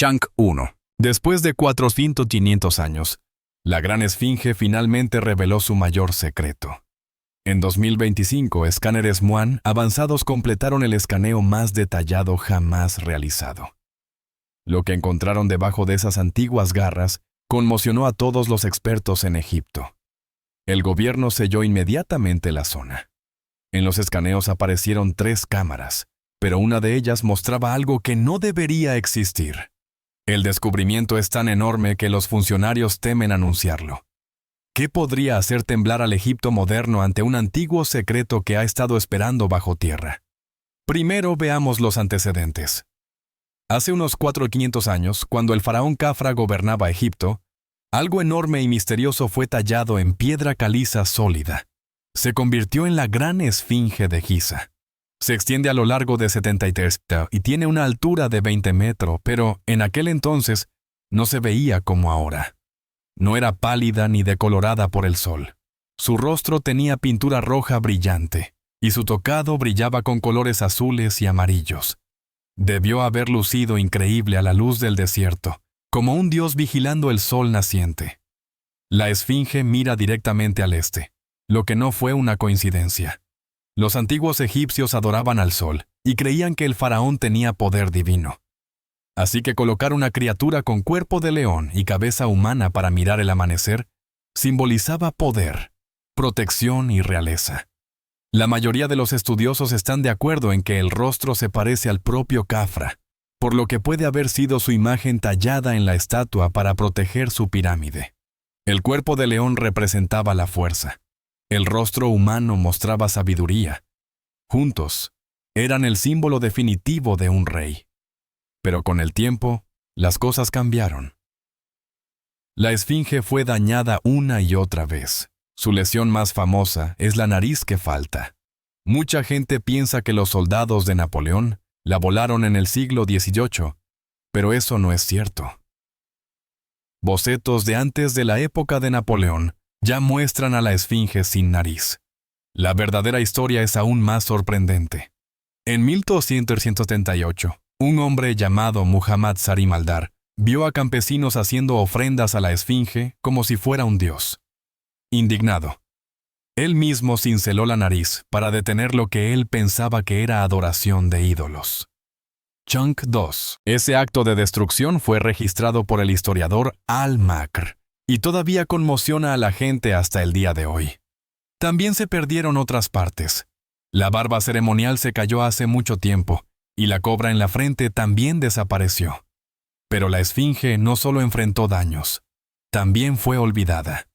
Chunk 1. Después de 400-500 años, la gran esfinge finalmente reveló su mayor secreto. En 2025, escáneres Muon avanzados completaron el escaneo más detallado jamás realizado. Lo que encontraron debajo de esas antiguas garras conmocionó a todos los expertos en Egipto. El gobierno selló inmediatamente la zona. En los escaneos aparecieron 3 cámaras, pero una de ellas mostraba algo que no debería existir. El descubrimiento es tan enorme que los funcionarios temen anunciarlo. ¿Qué podría hacer temblar al Egipto moderno ante un antiguo secreto que ha estado esperando bajo tierra? Primero veamos los antecedentes. Hace unos 4.500 años, cuando el faraón Khafra gobernaba Egipto, algo enorme y misterioso fue tallado en piedra caliza sólida. Se convirtió en la gran esfinge de Giza. Se extiende a lo largo de 73 y tiene una altura de 20 metros, pero en aquel entonces no se veía como ahora. No era pálida ni decolorada por el sol. Su rostro tenía pintura roja brillante, y su tocado brillaba con colores azules y amarillos. Debió haber lucido increíble a la luz del desierto, como un dios vigilando el sol naciente. La esfinge mira directamente al este, lo que no fue una coincidencia. Los antiguos egipcios adoraban al sol y creían que el faraón tenía poder divino. Así que colocar una criatura con cuerpo de león y cabeza humana para mirar el amanecer simbolizaba poder, protección y realeza. La mayoría de los estudiosos están de acuerdo en que el rostro se parece al propio Khafra, por lo que puede haber sido su imagen tallada en la estatua para proteger su pirámide. El cuerpo de león representaba la fuerza. El rostro humano mostraba sabiduría. Juntos, eran el símbolo definitivo de un rey. Pero con el tiempo, las cosas cambiaron. La esfinge fue dañada una y otra vez. Su lesión más famosa es la nariz que falta. Mucha gente piensa que los soldados de Napoleón la volaron en el siglo XVIII, pero eso no es cierto. Bocetos de antes de la época de Napoleón ya muestran a la esfinge sin nariz. La verdadera historia es aún más sorprendente. En 1278, un hombre llamado Muhammad Sarim al-Dar vio a campesinos haciendo ofrendas a la esfinge como si fuera un dios. Indignado, él mismo cinceló la nariz para detener lo que él pensaba que era adoración de ídolos. Chunk 2. Ese acto de destrucción fue registrado por el historiador Al-Makr y todavía conmociona a la gente hasta el día de hoy. También se perdieron otras partes. La barba ceremonial se cayó hace mucho tiempo y la cobra en la frente también desapareció. Pero la esfinge no solo enfrentó daños, también fue olvidada.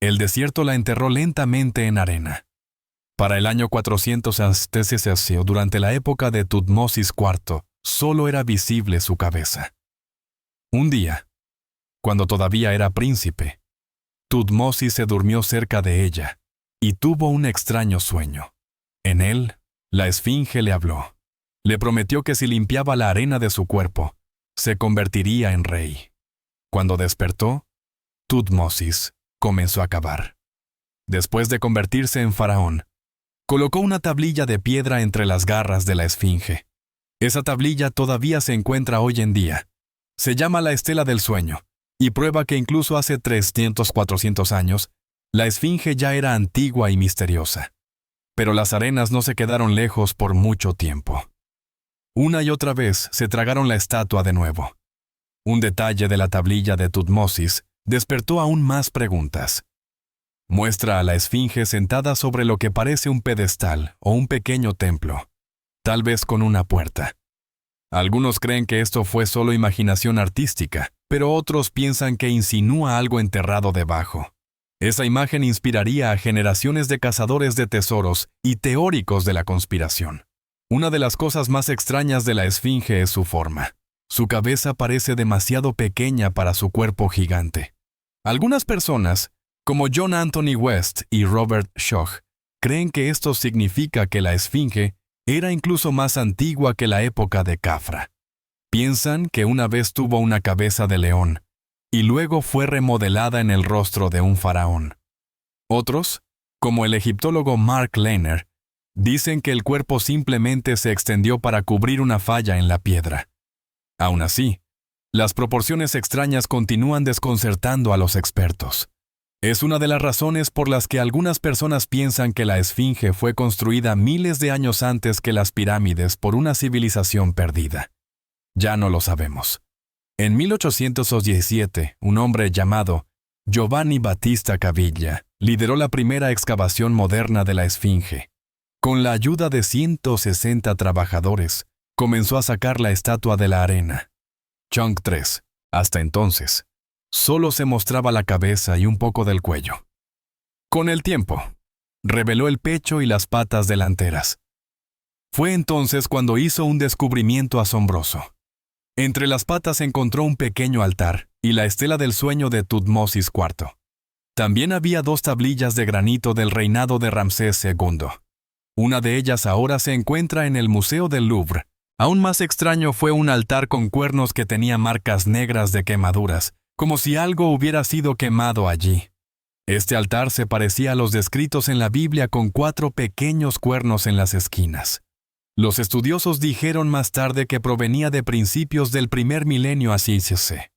El desierto la enterró lentamente en arena. Para el año 400 a.C., durante la época de Tutmosis IV, solo era visible su cabeza. Un día, cuando todavía era príncipe, Tutmosis se durmió cerca de ella y tuvo un extraño sueño. En él, la esfinge le habló. Le prometió que si limpiaba la arena de su cuerpo, se convertiría en rey. Cuando despertó, Tutmosis comenzó a cavar. Después de convertirse en faraón, colocó una tablilla de piedra entre las garras de la esfinge. Esa tablilla todavía se encuentra hoy en día. Se llama la Estela del Sueño y prueba que incluso hace 300-400 años, la esfinge ya era antigua y misteriosa. Pero las arenas no se quedaron lejos por mucho tiempo. Una y otra vez se tragaron la estatua de nuevo. Un detalle de la tablilla de Tutmosis despertó aún más preguntas. Muestra a la esfinge sentada sobre lo que parece un pedestal o un pequeño templo, tal vez con una puerta. Algunos creen que esto fue solo imaginación artística, pero otros piensan que insinúa algo enterrado debajo. Esa imagen inspiraría a generaciones de cazadores de tesoros y teóricos de la conspiración. Una de las cosas más extrañas de la esfinge es su forma. Su cabeza parece demasiado pequeña para su cuerpo gigante. Algunas personas, como John Anthony West y Robert Schoch, creen que esto significa que la esfinge era incluso más antigua que la época de Khafra. Piensan que una vez tuvo una cabeza de león y luego fue remodelada en el rostro de un faraón. Otros, como el egiptólogo Mark Lehner, dicen que el cuerpo simplemente se extendió para cubrir una falla en la piedra. Aún así, Las proporciones extrañas continúan desconcertando a los expertos. Es una de las razones por las que algunas personas piensan que la Esfinge fue construida miles de años antes que las pirámides por una civilización perdida. Ya no lo sabemos. En 1817, un hombre llamado Giovanni Battista Caviglia lideró la primera excavación moderna de la Esfinge. Con la ayuda de 160 trabajadores, comenzó a sacar la estatua de la arena. Chunk 3. Hasta entonces, solo se mostraba la cabeza y un poco del cuello. Con el tiempo, reveló el pecho y las patas delanteras. Fue entonces cuando hizo un descubrimiento asombroso. Entre las patas encontró un pequeño altar y la estela del sueño de Tutmosis IV. También había 2 tablillas de granito del reinado de Ramsés II. Una de ellas ahora se encuentra en el Museo del Louvre. Aún más extraño fue un altar con cuernos que tenía marcas negras de quemaduras, como si algo hubiera sido quemado allí. Este altar se parecía a los descritos en la Biblia con 4 pequeños cuernos en las esquinas. Los estudiosos dijeron más tarde que provenía de principios del primer milenio asírice.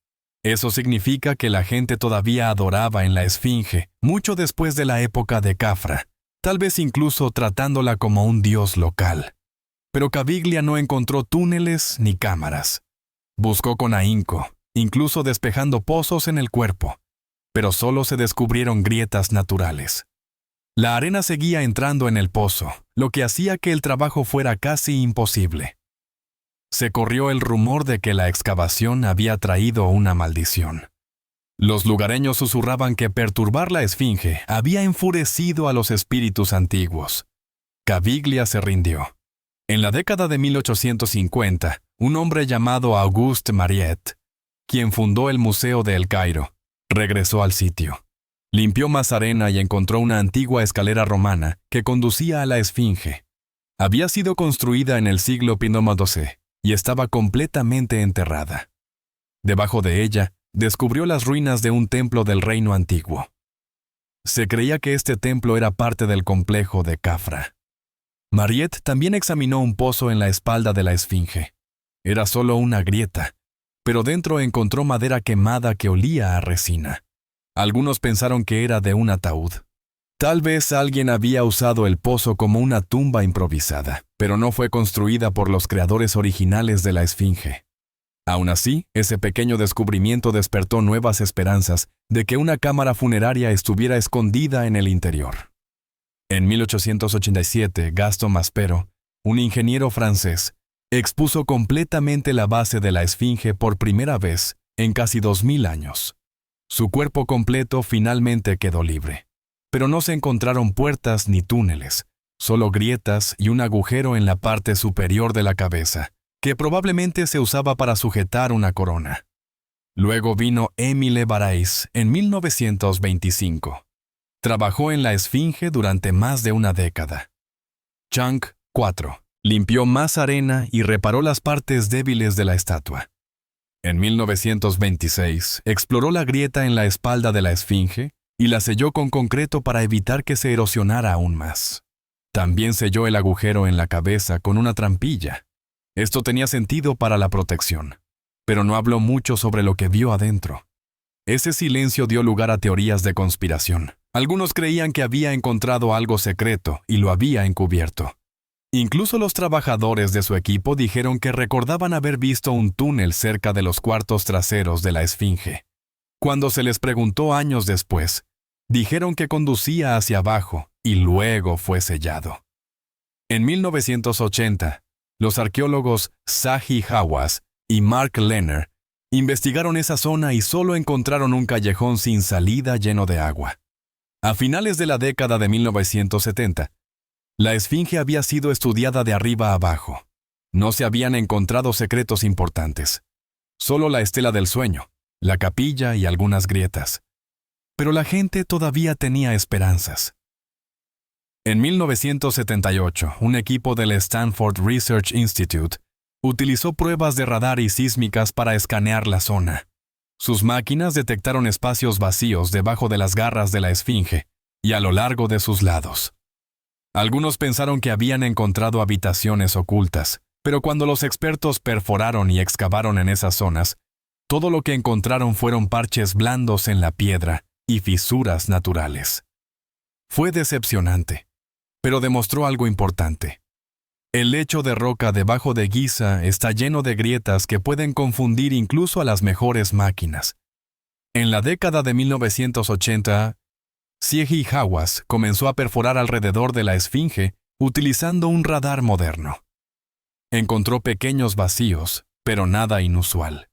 Eso significa que la gente todavía adoraba en la Esfinge, mucho después de la época de Cafra, tal vez incluso tratándola como un dios local. Pero Caviglia no encontró túneles ni cámaras. Buscó con ahínco, incluso despejando pozos en el cuerpo, pero solo se descubrieron grietas naturales. La arena seguía entrando en el pozo, lo que hacía que el trabajo fuera casi imposible. Se corrió el rumor de que la excavación había traído una maldición. Los lugareños susurraban que perturbar la Esfinge había enfurecido a los espíritus antiguos. Caviglia se rindió. En la década de 1850, un hombre llamado Auguste Mariette, quien fundó el Museo de El Cairo, regresó al sitio. Limpió más arena y encontró una antigua escalera romana que conducía a la Esfinge. Había sido construida en el siglo XII y estaba completamente enterrada. Debajo de ella, descubrió las ruinas de un templo del reino antiguo. Se creía que este templo era parte del complejo de Cafra. Mariette también examinó un pozo en la espalda de la Esfinge. Era solo una grieta, pero dentro encontró madera quemada que olía a resina. Algunos pensaron que era de un ataúd. Tal vez alguien había usado el pozo como una tumba improvisada, pero no fue construida por los creadores originales de la Esfinge. Aún así, ese pequeño descubrimiento despertó nuevas esperanzas de que una cámara funeraria estuviera escondida en el interior. En 1887, Gaston Maspero, un ingeniero francés, expuso completamente la base de la Esfinge por primera vez en casi 2000 años. Su cuerpo completo finalmente quedó libre, pero no se encontraron puertas ni túneles, solo grietas y un agujero en la parte superior de la cabeza, que probablemente se usaba para sujetar una corona. Luego vino Émile Baraís en 1925. Trabajó en la Esfinge durante más de una década. Chunk 4. Limpió más arena y reparó las partes débiles de la estatua. En 1926, exploró la grieta en la espalda de la Esfinge y la selló con concreto para evitar que se erosionara aún más. También selló el agujero en la cabeza con una trampilla. Esto tenía sentido para la protección, pero no habló mucho sobre lo que vio adentro. Ese silencio dio lugar a teorías de conspiración. Algunos creían que había encontrado algo secreto y lo había encubierto. Incluso los trabajadores de su equipo dijeron que recordaban haber visto un túnel cerca de los cuartos traseros de la Esfinge. Cuando se les preguntó años después, dijeron que conducía hacia abajo y luego fue sellado. En 1980, los arqueólogos Zahi Hawass y Mark Lehner investigaron esa zona y solo encontraron un callejón sin salida lleno de agua. A finales de la década de 1970, la Esfinge había sido estudiada de arriba a abajo. No se habían encontrado secretos importantes. Solo la estela del sueño, la capilla y algunas grietas. Pero la gente todavía tenía esperanzas. En 1978, un equipo del Stanford Research Institute utilizó pruebas de radar y sísmicas para escanear la zona. Sus máquinas detectaron espacios vacíos debajo de las garras de la Esfinge y a lo largo de sus lados. Algunos pensaron que habían encontrado habitaciones ocultas, pero cuando los expertos perforaron y excavaron en esas zonas, todo lo que encontraron fueron parches blandos en la piedra y fisuras naturales. Fue decepcionante, pero demostró algo importante. El lecho de roca debajo de Giza está lleno de grietas que pueden confundir incluso a las mejores máquinas. En la década de 1980, C.J. Hawass comenzó a perforar alrededor de la esfinge utilizando un radar moderno. Encontró pequeños vacíos, pero nada inusual.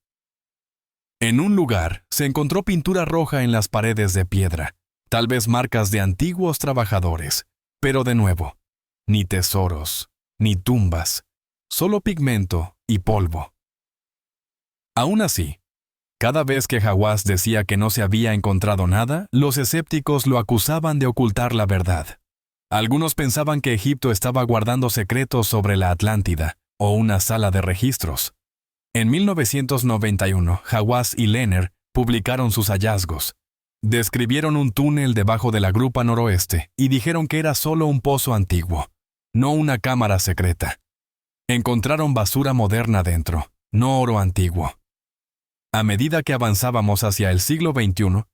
En un lugar se encontró pintura roja en las paredes de piedra, tal vez marcas de antiguos trabajadores, pero de nuevo, ni tesoros, ni tumbas, solo pigmento y polvo. Aún así, cada vez que Hawass decía que no se había encontrado nada, los escépticos lo acusaban de ocultar la verdad. Algunos pensaban que Egipto estaba guardando secretos sobre la Atlántida o una sala de registros. En 1991, Hawass y Lehner publicaron sus hallazgos. Describieron un túnel debajo de la grupa noroeste y dijeron que era solo un pozo antiguo, no una cámara secreta. Encontraron basura moderna dentro, no oro antiguo. A medida que avanzábamos hacia el siglo XXI,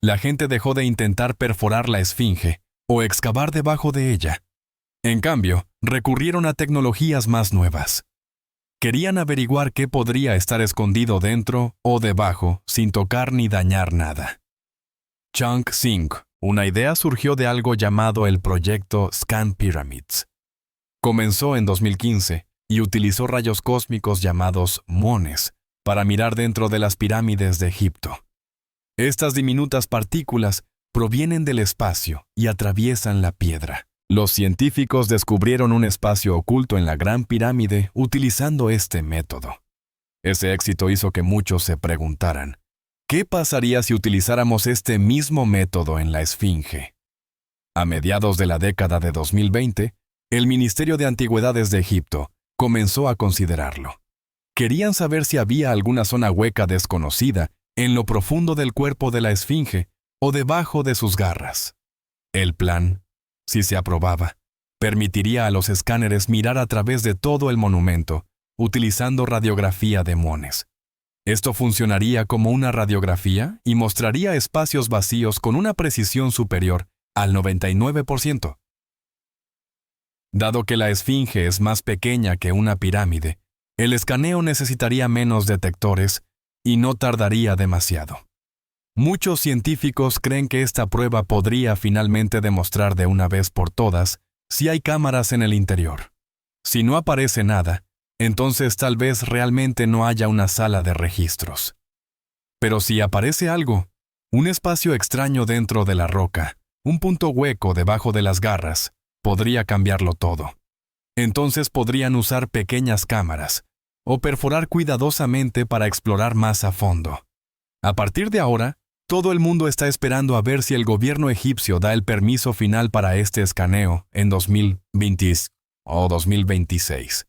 la gente dejó de intentar perforar la esfinge o excavar debajo de ella. En cambio, recurrieron a tecnologías más nuevas. Querían averiguar qué podría estar escondido dentro o debajo sin tocar ni dañar nada. Chunk Sink, una idea surgió de algo llamado el proyecto Scan Pyramids. Comenzó en 2015 y utilizó rayos cósmicos llamados muones para mirar dentro de las pirámides de Egipto. Estas diminutas partículas provienen del espacio y atraviesan la piedra. Los científicos descubrieron un espacio oculto en la Gran Pirámide utilizando este método. Ese éxito hizo que muchos se preguntaran, ¿qué pasaría si utilizáramos este mismo método en la Esfinge? A mediados de la década de 2020, el Ministerio de Antigüedades de Egipto comenzó a considerarlo. Querían saber si había alguna zona hueca desconocida en lo profundo del cuerpo de la Esfinge o debajo de sus garras. El plan, si se aprobaba, permitiría a los escáneres mirar a través de todo el monumento, utilizando radiografía de muones. Esto funcionaría como una radiografía y mostraría espacios vacíos con una precisión superior al 99%. Dado que la Esfinge es más pequeña que una pirámide, el escaneo necesitaría menos detectores y no tardaría demasiado. Muchos científicos creen que esta prueba podría finalmente demostrar de una vez por todas si hay cámaras en el interior. Si no aparece nada, entonces tal vez realmente no haya una sala de registros. Pero si aparece algo, un espacio extraño dentro de la roca, un punto hueco debajo de las garras, podría cambiarlo todo. Entonces podrían usar pequeñas cámaras o perforar cuidadosamente para explorar más a fondo. A partir de ahora, todo el mundo está esperando a ver si el gobierno egipcio da el permiso final para este escaneo en 2020 o 2026.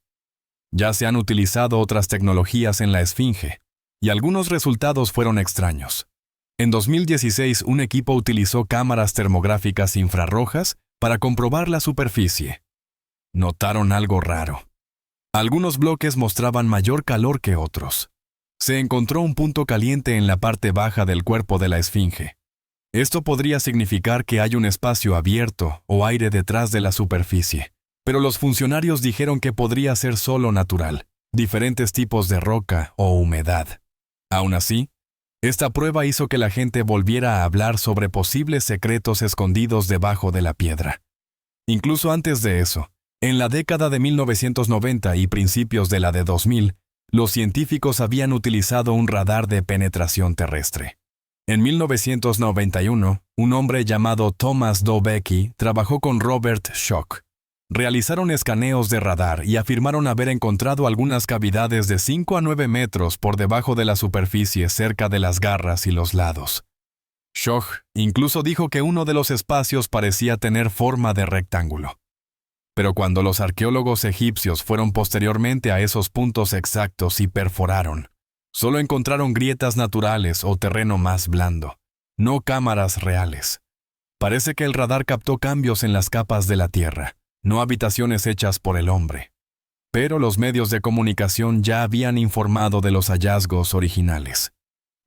Ya se han utilizado otras tecnologías en la Esfinge, y algunos resultados fueron extraños. En 2016, un equipo utilizó cámaras termográficas infrarrojas para comprobar la superficie. Notaron algo raro. Algunos bloques mostraban mayor calor que otros. Se encontró un punto caliente en la parte baja del cuerpo de la Esfinge. Esto podría significar que hay un espacio abierto o aire detrás de la superficie, pero los funcionarios dijeron que podría ser solo natural, diferentes tipos de roca o humedad. Aún así, esta prueba hizo que la gente volviera a hablar sobre posibles secretos escondidos debajo de la piedra. Incluso antes de eso, en la década de 1990 y principios de la de 2000, los científicos habían utilizado un radar de penetración terrestre. En 1991, un hombre llamado Thomas Dobecki trabajó con Robert Schoch. Realizaron escaneos de radar y afirmaron haber encontrado algunas cavidades de 5 a 9 metros por debajo de la superficie cerca de las garras y los lados. Schoch incluso dijo que uno de los espacios parecía tener forma de rectángulo. Pero cuando los arqueólogos egipcios fueron posteriormente a esos puntos exactos y perforaron, solo encontraron grietas naturales o terreno más blando, no cámaras reales. Parece que el radar captó cambios en las capas de la tierra, no habitaciones hechas por el hombre. Pero los medios de comunicación ya habían informado de los hallazgos originales.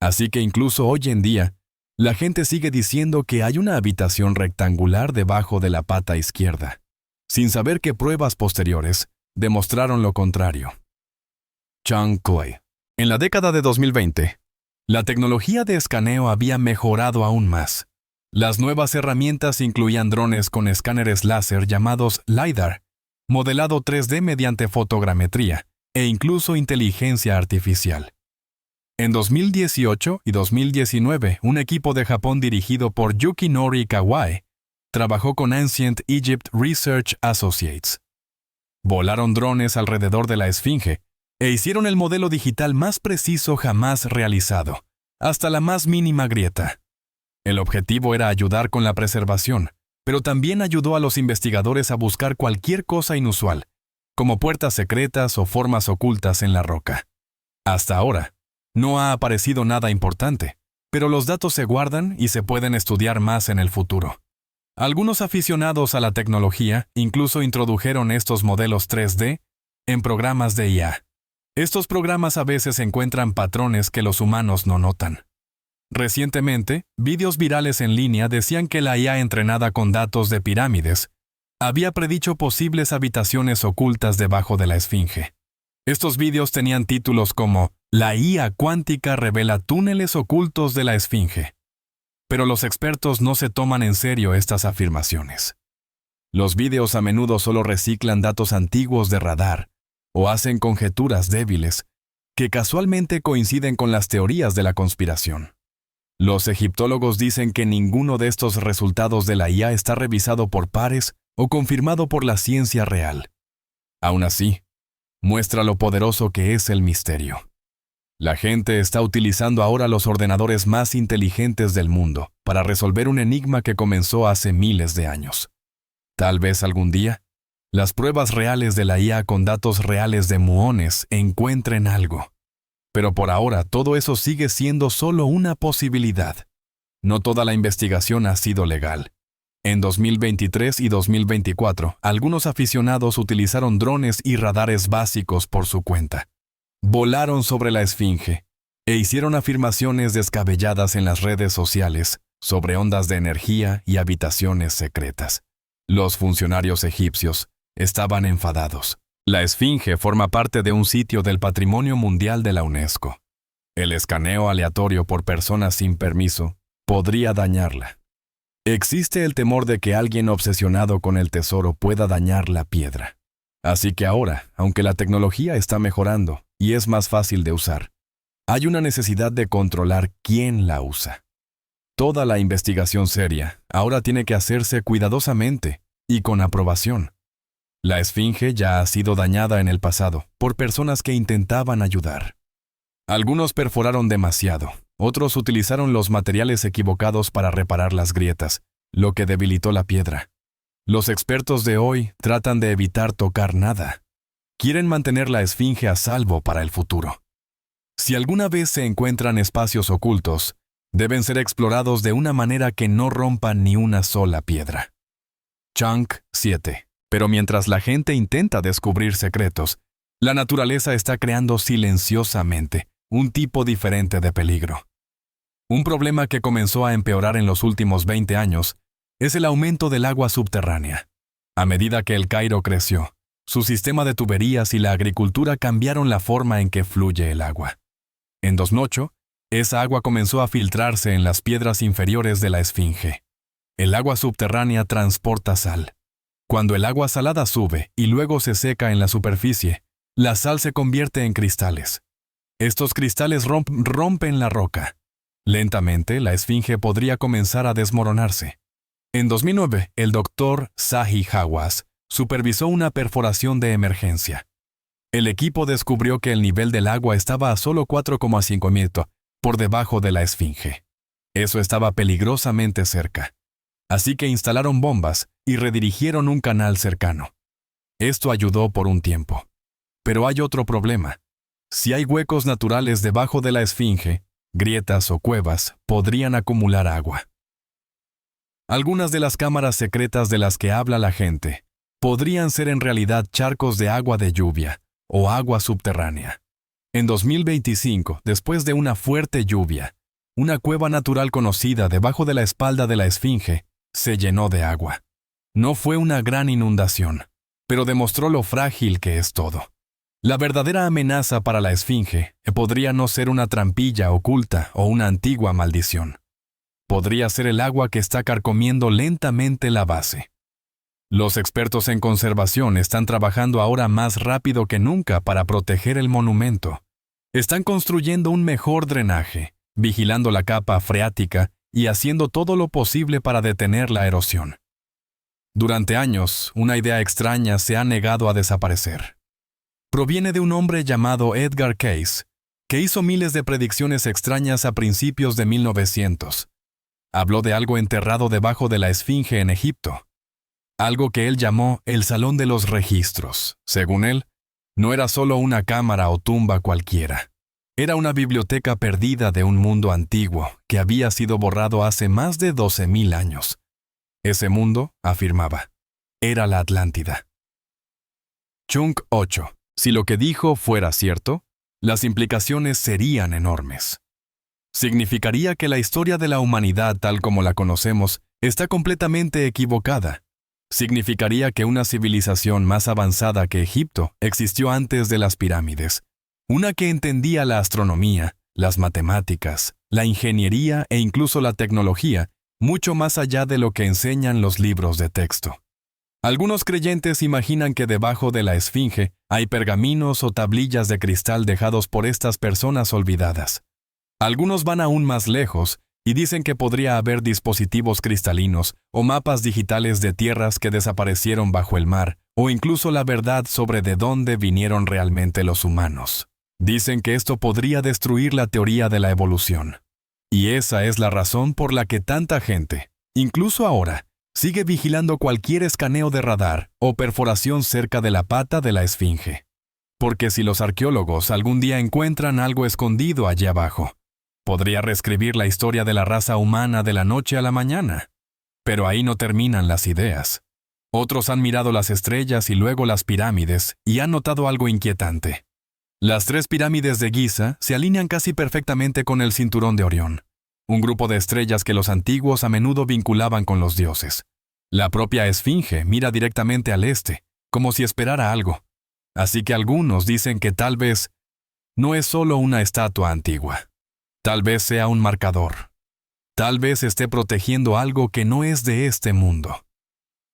Así que incluso hoy en día, la gente sigue diciendo que hay una habitación rectangular debajo de la pata izquierda, sin saber que pruebas posteriores demostraron lo contrario. Chang Kuei. En la década de 2020, la tecnología de escaneo había mejorado aún más. Las nuevas herramientas incluían drones con escáneres láser llamados LiDAR, modelado 3D mediante fotogrametría e incluso inteligencia artificial. En 2018 y 2019, un equipo de Japón dirigido por Yukinori Kawai trabajó con Ancient Egypt Research Associates. Volaron drones alrededor de la Esfinge e hicieron el modelo digital más preciso jamás realizado, hasta la más mínima grieta. El objetivo era ayudar con la preservación, pero también ayudó a los investigadores a buscar cualquier cosa inusual, como puertas secretas o formas ocultas en la roca. Hasta ahora, no ha aparecido nada importante, pero los datos se guardan y se pueden estudiar más en el futuro. Algunos aficionados a la tecnología incluso introdujeron estos modelos 3D en programas de IA. Estos programas a veces encuentran patrones que los humanos no notan. Recientemente, vídeos virales en línea decían que la IA entrenada con datos de pirámides había predicho posibles habitaciones ocultas debajo de la Esfinge. Estos vídeos tenían títulos como «La IA cuántica revela túneles ocultos de la Esfinge». Pero los expertos no se toman en serio estas afirmaciones. Los vídeos a menudo solo reciclan datos antiguos de radar o hacen conjeturas débiles que casualmente coinciden con las teorías de la conspiración. Los egiptólogos dicen que ninguno de estos resultados de la IA está revisado por pares o confirmado por la ciencia real. Aún así, muestra lo poderoso que es el misterio. La gente está utilizando ahora los ordenadores más inteligentes del mundo para resolver un enigma que comenzó hace miles de años. Tal vez algún día, las pruebas reales de la IA con datos reales de muones encuentren algo. Pero por ahora todo eso sigue siendo solo una posibilidad. No toda la investigación ha sido legal. En 2023 y 2024, algunos aficionados utilizaron drones y radares básicos por su cuenta. Volaron sobre la Esfinge e hicieron afirmaciones descabelladas en las redes sociales sobre ondas de energía y habitaciones secretas. Los funcionarios egipcios estaban enfadados. La Esfinge forma parte de un sitio del Patrimonio Mundial de la UNESCO. El escaneo aleatorio por personas sin permiso podría dañarla. Existe el temor de que alguien obsesionado con el tesoro pueda dañar la piedra. Así que ahora, aunque la tecnología está mejorando y es más fácil de usar, hay una necesidad de controlar quién la usa. Toda la investigación seria ahora tiene que hacerse cuidadosamente y con aprobación. La Esfinge ya ha sido dañada en el pasado por personas que intentaban ayudar. Algunos perforaron demasiado, otros utilizaron los materiales equivocados para reparar las grietas, lo que debilitó la piedra. Los expertos de hoy tratan de evitar tocar nada. Quieren mantener la Esfinge a salvo para el futuro. Si alguna vez se encuentran espacios ocultos, deben ser explorados de una manera que no rompan ni una sola piedra. Chang 7. Pero mientras la gente intenta descubrir secretos, la naturaleza está creando silenciosamente un tipo diferente de peligro. Un problema que comenzó a empeorar en los últimos 20 años es el aumento del agua subterránea. A medida que el Cairo creció, su sistema de tuberías y la agricultura cambiaron la forma en que fluye el agua. En 2008, esa agua comenzó a filtrarse en las piedras inferiores de la Esfinge. El agua subterránea transporta sal. Cuando el agua salada sube y luego se seca en la superficie, la sal se convierte en cristales. Estos cristales rompen la roca. Lentamente, la Esfinge podría comenzar a desmoronarse. En 2009, el doctor Zahi Hawass supervisó una perforación de emergencia. El equipo descubrió que el nivel del agua estaba a solo 4,5 metros por debajo de la Esfinge. Eso estaba peligrosamente cerca. Así que instalaron bombas y redirigieron un canal cercano. Esto ayudó por un tiempo. Pero hay otro problema. Si hay huecos naturales debajo de la Esfinge, grietas o cuevas podrían acumular agua. Algunas de las cámaras secretas de las que habla la gente podrían ser en realidad charcos de agua de lluvia o agua subterránea. En 2025, después de una fuerte lluvia, una cueva natural conocida debajo de la espalda de la Esfinge se llenó de agua. No fue una gran inundación, pero demostró lo frágil que es todo. La verdadera amenaza para la Esfinge podría no ser una trampilla oculta o una antigua maldición. Podría ser el agua que está carcomiendo lentamente la base. Los expertos en conservación están trabajando ahora más rápido que nunca para proteger el monumento. Están construyendo un mejor drenaje, vigilando la capa freática y haciendo todo lo posible para detener la erosión. Durante años, una idea extraña se ha negado a desaparecer. Proviene de un hombre llamado Edgar Cayce, que hizo miles de predicciones extrañas a principios de 1900. Habló de algo enterrado debajo de la Esfinge en Egipto. Algo que él llamó el Salón de los Registros. Según él, no era solo una cámara o tumba cualquiera. Era una biblioteca perdida de un mundo antiguo que había sido borrado hace más de 12,000 años. Ese mundo, afirmaba, era la Atlántida. Chunk 8. Si lo que dijo fuera cierto, las implicaciones serían enormes. Significaría que la historia de la humanidad tal como la conocemos está completamente equivocada. Significaría que una civilización más avanzada que Egipto existió antes de las pirámides, una que entendía la astronomía, las matemáticas, la ingeniería e incluso la tecnología, mucho más allá de lo que enseñan los libros de texto. Algunos creyentes imaginan que debajo de la Esfinge hay pergaminos o tablillas de cristal dejados por estas personas olvidadas. Algunos van aún más lejos y dicen que podría haber dispositivos cristalinos o mapas digitales de tierras que desaparecieron bajo el mar, o incluso la verdad sobre de dónde vinieron realmente los humanos. Dicen que esto podría destruir la teoría de la evolución. Y esa es la razón por la que tanta gente, incluso ahora, sigue vigilando cualquier escaneo de radar o perforación cerca de la pata de la Esfinge. Porque si los arqueólogos algún día encuentran algo escondido allí abajo, podría reescribir la historia de la raza humana de la noche a la mañana. Pero ahí no terminan las ideas. Otros han mirado las estrellas y luego las pirámides y han notado algo inquietante. Las 3 pirámides de Giza se alinean casi perfectamente con el cinturón de Orión, un grupo de estrellas que los antiguos a menudo vinculaban con los dioses. La propia Esfinge mira directamente al este, como si esperara algo. Así que algunos dicen que tal vez no es solo una estatua antigua. Tal vez sea un marcador. Tal vez esté protegiendo algo que no es de este mundo.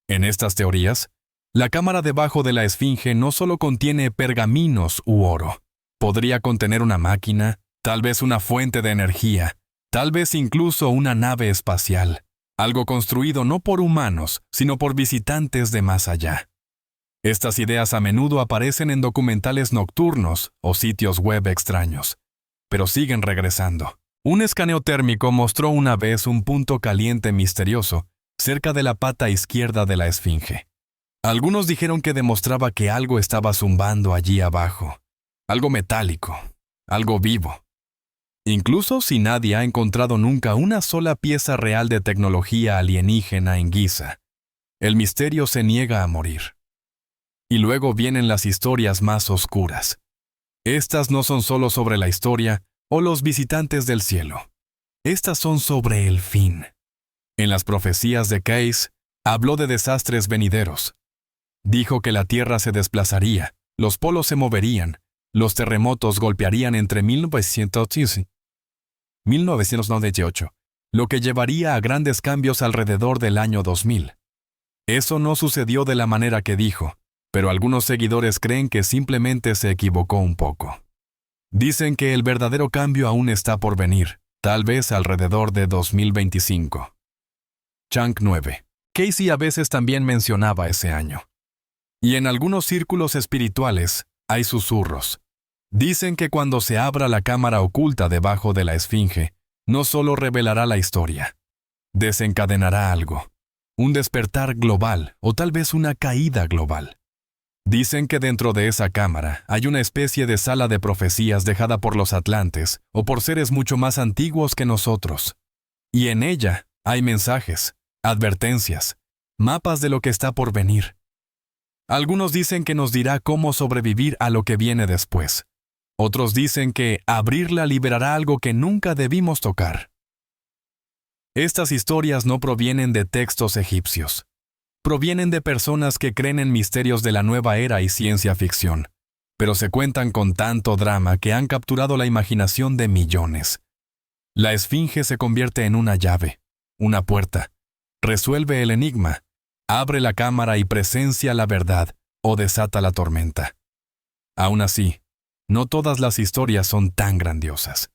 En estas teorías, la cámara debajo de la Esfinge no solo contiene pergaminos u oro. Podría contener una máquina, tal vez una fuente de energía, tal vez incluso una nave espacial. Algo construido no por humanos, sino por visitantes de más allá. Estas ideas a menudo aparecen en documentales nocturnos o sitios web extraños, pero siguen regresando. Un escaneo térmico mostró una vez un punto caliente misterioso cerca de la pata izquierda de la Esfinge. Algunos dijeron que demostraba que algo estaba zumbando allí abajo, algo metálico, algo vivo. Incluso si nadie ha encontrado nunca una sola pieza real de tecnología alienígena en Giza, el misterio se niega a morir. Y luego vienen las historias más oscuras. Estas no son solo sobre la historia o los visitantes del cielo. Estas son sobre el fin. En las profecías de Cayce, habló de desastres venideros. Dijo que la Tierra se desplazaría, los polos se moverían, los terremotos golpearían entre 1900 y 1998, lo que llevaría a grandes cambios alrededor del año 2000. Eso no sucedió de la manera que dijo, pero algunos seguidores creen que simplemente se equivocó un poco. Dicen que el verdadero cambio aún está por venir, tal vez alrededor de 2025. Chunk 9. Cayce a veces también mencionaba ese año. Y en algunos círculos espirituales hay susurros. Dicen que cuando se abra la cámara oculta debajo de la Esfinge, no solo revelará la historia, desencadenará algo, un despertar global o tal vez una caída global. Dicen que dentro de esa cámara hay una especie de sala de profecías dejada por los atlantes o por seres mucho más antiguos que nosotros. Y en ella hay mensajes, advertencias, mapas de lo que está por venir. Algunos dicen que nos dirá cómo sobrevivir a lo que viene después. Otros dicen que abrirla liberará algo que nunca debimos tocar. Estas historias no provienen de textos egipcios. Provienen de personas que creen en misterios de la nueva era y ciencia ficción, pero se cuentan con tanto drama que han capturado la imaginación de millones. La esfinge se convierte en una llave, una puerta, resuelve el enigma, abre la cámara y presencia la verdad o desata la tormenta. Aún así, no todas las historias son tan grandiosas.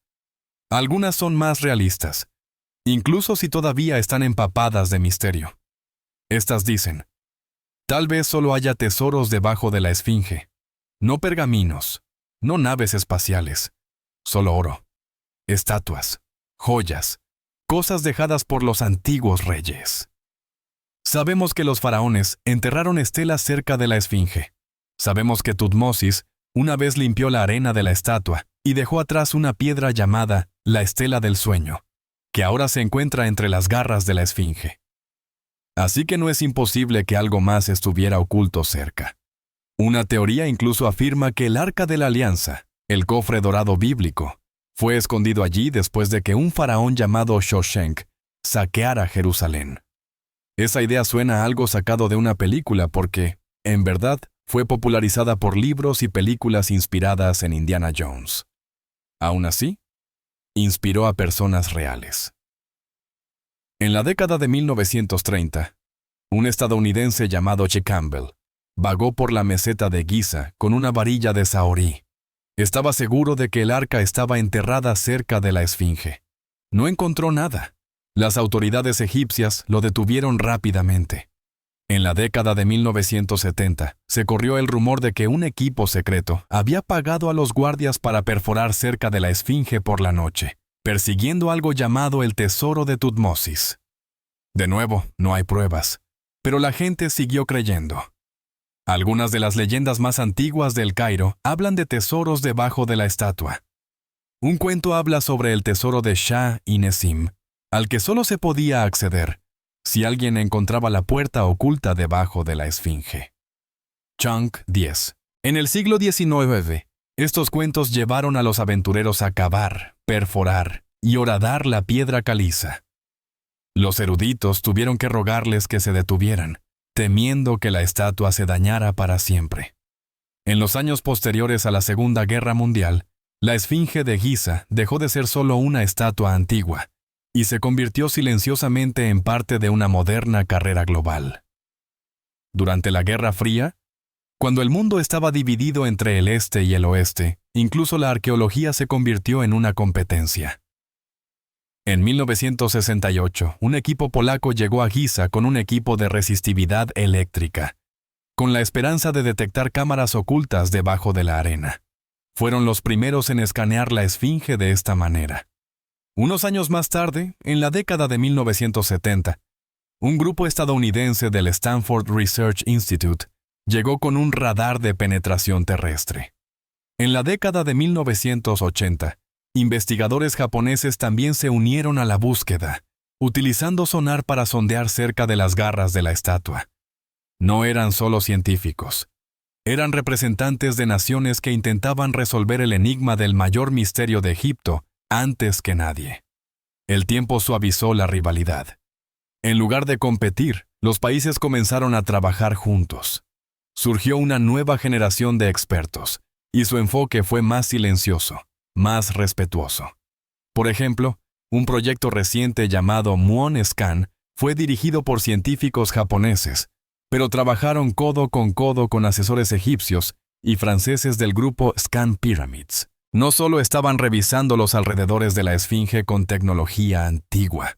Algunas son más realistas, incluso si todavía están empapadas de misterio. Estas dicen, tal vez solo haya tesoros debajo de la esfinge, no pergaminos, no naves espaciales, solo oro, estatuas, joyas, cosas dejadas por los antiguos reyes. Sabemos que los faraones enterraron estelas cerca de la esfinge. Sabemos que Tutmosis una vez limpió la arena de la estatua y dejó atrás una piedra llamada la estela del sueño, que ahora se encuentra entre las garras de la esfinge. Así que no es imposible que algo más estuviera oculto cerca. Una teoría incluso afirma que el Arca de la Alianza, el cofre dorado bíblico, fue escondido allí después de que un faraón llamado Shoshenq saqueara Jerusalén. Esa idea suena a algo sacado de una película porque, en verdad, fue popularizada por libros y películas inspiradas en Indiana Jones. Aún así, inspiró a personas reales. En la década de 1930, un estadounidense llamado Che Campbell vagó por la meseta de Giza con una varilla de saorí. Estaba seguro de que el arca estaba enterrada cerca de la esfinge. No encontró nada. Las autoridades egipcias lo detuvieron rápidamente. En la década de 1970, se corrió el rumor de que un equipo secreto había pagado a los guardias para perforar cerca de la esfinge por la noche, persiguiendo algo llamado el tesoro de Tutmosis. De nuevo, no hay pruebas, pero la gente siguió creyendo. Algunas de las leyendas más antiguas del Cairo hablan de tesoros debajo de la estatua. Un cuento habla sobre el tesoro de Shah y Nesim, al que solo se podía acceder si alguien encontraba la puerta oculta debajo de la esfinge. Chunk 10. En el siglo XIX, estos cuentos llevaron a los aventureros a cavar, perforar y horadar la piedra caliza. Los eruditos tuvieron que rogarles que se detuvieran, temiendo que la estatua se dañara para siempre. En los años posteriores a la Segunda Guerra Mundial, la esfinge de Giza dejó de ser solo una estatua antigua y se convirtió silenciosamente en parte de una moderna carrera global. Durante la Guerra Fría, cuando el mundo estaba dividido entre el este y el oeste, incluso la arqueología se convirtió en una competencia. En 1968, un equipo polaco llegó a Giza con un equipo de resistividad eléctrica, con la esperanza de detectar cámaras ocultas debajo de la arena. Fueron los primeros en escanear la esfinge de esta manera. Unos años más tarde, en la década de 1970, un grupo estadounidense del Stanford Research Institute llegó con un radar de penetración terrestre. En la década de 1980, investigadores japoneses también se unieron a la búsqueda, utilizando sonar para sondear cerca de las garras de la estatua. No eran solo científicos. Eran representantes de naciones que intentaban resolver el enigma del mayor misterio de Egipto antes que nadie. El tiempo suavizó la rivalidad. En lugar de competir, los países comenzaron a trabajar juntos. Surgió una nueva generación de expertos, y su enfoque fue más silencioso, más respetuoso. Por ejemplo, un proyecto reciente llamado Muon-Scan fue dirigido por científicos japoneses, pero trabajaron codo con asesores egipcios y franceses del grupo Scan Pyramids. No solo estaban revisando los alrededores de la esfinge con tecnología antigua.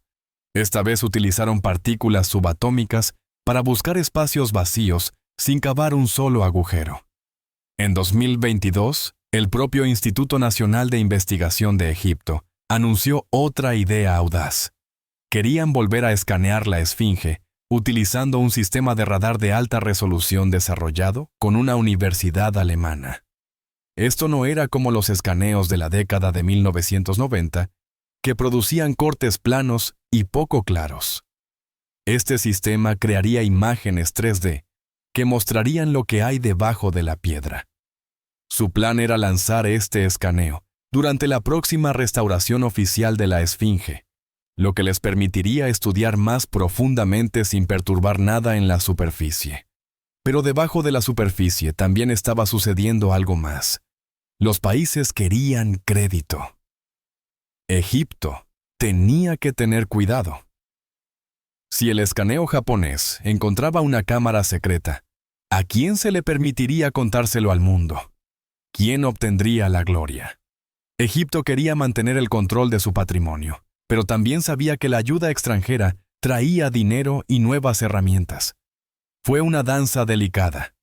Esta vez utilizaron partículas subatómicas para buscar espacios vacíos sin cavar un solo agujero. En 2022, el propio Instituto Nacional de Investigación de Egipto anunció otra idea audaz. Querían volver a escanear la esfinge utilizando un sistema de radar de alta resolución desarrollado con una universidad alemana. Esto no era como los escaneos de la década de 1990, que producían cortes planos y poco claros. Este sistema crearía imágenes 3D que mostrarían lo que hay debajo de la piedra. Su plan era lanzar este escaneo durante la próxima restauración oficial de la Esfinge, lo que les permitiría estudiar más profundamente sin perturbar nada en la superficie. Pero debajo de la superficie también estaba sucediendo algo más. Los países querían crédito. Egipto tenía que tener cuidado. Si el escaneo japonés encontraba una cámara secreta, ¿a quién se le permitiría contárselo al mundo? ¿Quién obtendría la gloria? Egipto quería mantener el control de su patrimonio, pero también sabía que la ayuda extranjera traía dinero y nuevas herramientas. Fue una danza delicada.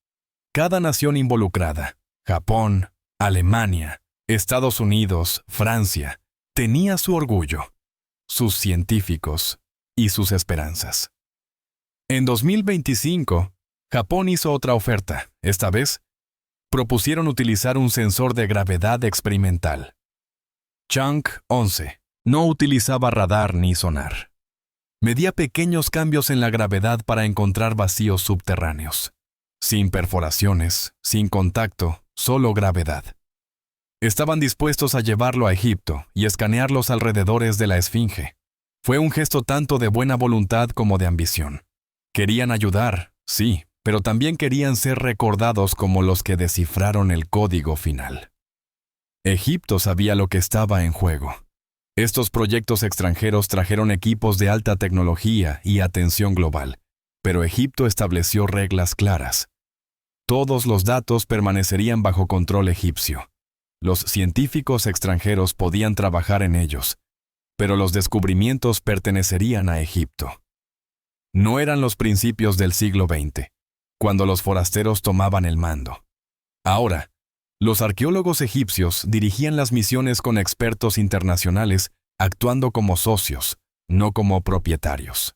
Cada nación involucrada, Japón, Alemania, Estados Unidos, Francia, tenía su orgullo, sus científicos y sus esperanzas. En 2025, Japón hizo otra oferta. Esta vez, propusieron utilizar un sensor de gravedad experimental. Chang'e 11 no utilizaba radar ni sonar. Medía pequeños cambios en la gravedad para encontrar vacíos subterráneos. Sin perforaciones, sin contacto, solo gravedad. Estaban dispuestos a llevarlo a Egipto y escanear los alrededores de la Esfinge. Fue un gesto tanto de buena voluntad como de ambición. Querían ayudar, sí, pero también querían ser recordados como los que descifraron el código final. Egipto sabía lo que estaba en juego. Estos proyectos extranjeros trajeron equipos de alta tecnología y atención global, pero Egipto estableció reglas claras. Todos los datos permanecerían bajo control egipcio. Los científicos extranjeros podían trabajar en ellos, pero los descubrimientos pertenecerían a Egipto. No eran los principios del siglo XX, cuando los forasteros tomaban el mando. Ahora, los arqueólogos egipcios dirigían las misiones con expertos internacionales, actuando como socios, no como propietarios.